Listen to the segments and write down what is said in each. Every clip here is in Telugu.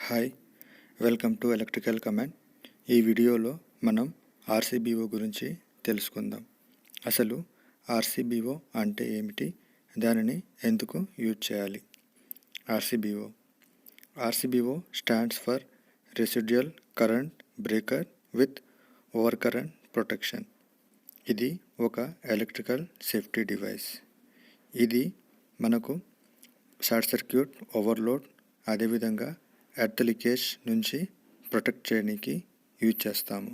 Hi, welcome to electrical command. ఈ వీడియోలో మనం ఆర్సీబీఓ గురించి తెలుసుకుందాం. అసలు ఆర్సీబీఓ అంటే ఏమిటి, దానిని ఎందుకు యూజ్ చేయాలి? RCBO stands for residual current breaker with over current protection. ఇది ఒక ఎలక్ట్రికల్ సేఫ్టీ డివైస్. ఇది మనకు షార్ట్ సర్క్యూట్, ఓవర్లోడ్, అదేవిధంగా ఎర్త్ లీకేజ్ నుంచి ప్రొటెక్ట్ చేయడానికి యూజ్ చేస్తాము.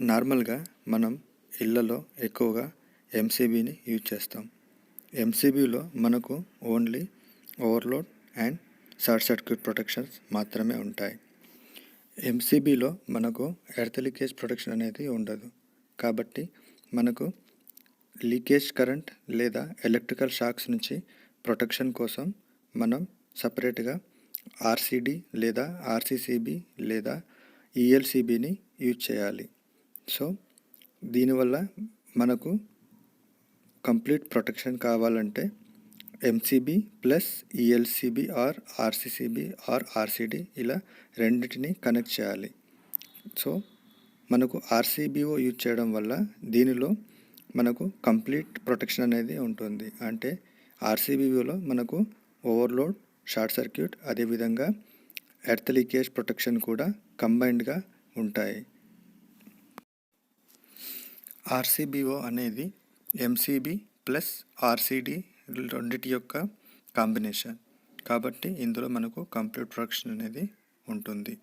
నార్మల్గా మనం ఇళ్లలో ఎక్కువగా ఎంసీబీని యూజ్ చేస్తాం. ఎంసీబీలో మనకు only overload and short circuit protections మాత్రమే ఉంటాయి. ఎంసీబీలో మనకు ఎర్త్ లీకేజ్ ప్రొటెక్షన్ అనేది ఉండదు. కాబట్టి మనకు లీకేజ్ కరెంట్ లేదా ఎలక్ట్రికల్ షాక్స్ నుంచి ప్రొటెక్షన్ కోసం మనం సపరేట్గా ఆర్సీడీ లేదా ఆర్సీసీబీ లేదా ఈఎల్సీబీని యూజ్ చేయాలి. సో దీనివల్ల మనకు కంప్లీట్ ప్రొటెక్షన్ కావాలంటే MCB plus ELCB or RCCB or RCD ఇలా రెండింటిని కనెక్ట్ చేయాలి. సో మనకు ఆర్సీబీఓ యూజ్ చేయడం వల్ల దీనిలో మనకు కంప్లీట్ ప్రొటెక్షన్ అనేది ఉంటుంది. అంటే ఆర్సీబీఓలో మనకు ఓవర్లోడ్, షార్ట్ సర్క్యూట్, అదేవిధంగా ఎర్త్ లీకేజ్ ప్రొటెక్షన్ కూడా కంబైన్డ్గా ఉంటాయి. ఆర్సీబీఓ అనేది ఎంసీబీ ప్లస్ ఆర్సీడీ రెండిటి యొక్క కాంబినేషన్. కాబట్టి ఇందులో మనకు కంప్లీట్ ప్రొటెక్షన్ అనేది ఉంటుంది.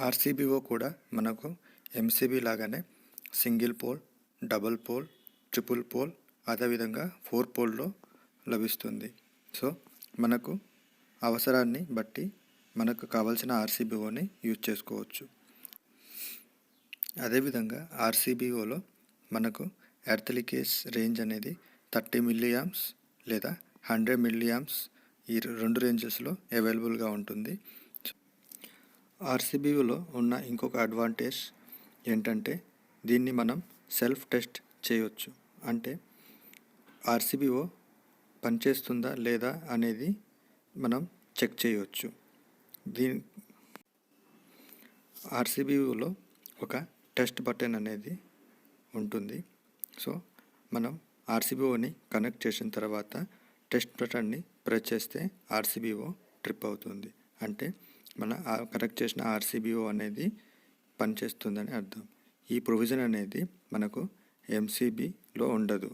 ఆర్సీబీఓ కూడా మనకు ఎంసీబీ లాగానే single pole, double pole, triple pole, అదేవిధంగా 4 పోల్లో లభిస్తుంది. సో మనకు అవసరాన్ని బట్టి మనకు కావాల్సిన ఆర్సీబీఓని యూజ్ చేసుకోవచ్చు. అదేవిధంగా ఆర్సీబీఓలో మనకు ఎర్త్ లీకేజ్ రేంజ్ అనేది 30 మిల్లీయాంప్స్ లేదా 100 మిల్లీయాంప్స్, ఈ 2 రేంజెస్లో అవైలబుల్గా ఉంటుంది. ఆర్సీబీఓలో ఉన్న ఇంకొక అడ్వాంటేజ్ ఏంటంటే దీన్ని మనం సెల్ఫ్ టెస్ట్ చేయవచ్చు. అంటే ఆర్సీబీఓ పనిచేస్తుందా లేదా అనేది మనం చెక్ చేయవచ్చు. ఆర్సీబీఓలో ఒక టెస్ట్ బటన్ అనేది ఉంటుంది. సో మనం ఆర్సీబీఓని కనెక్ట్ చేసిన తర్వాత టెస్ట్ బటన్ని ప్రెస్ చేస్తే ఆర్సీబీఓ ట్రిప్ అవుతుంది. అంటే మన కనెక్ట్ చేసిన ఆర్సీబీఓ అనేది పనిచేస్తుందని అర్థం. ఈ ప్రొవిజన్ అనేది మనకు ఎంసీబీలో ఉండదు.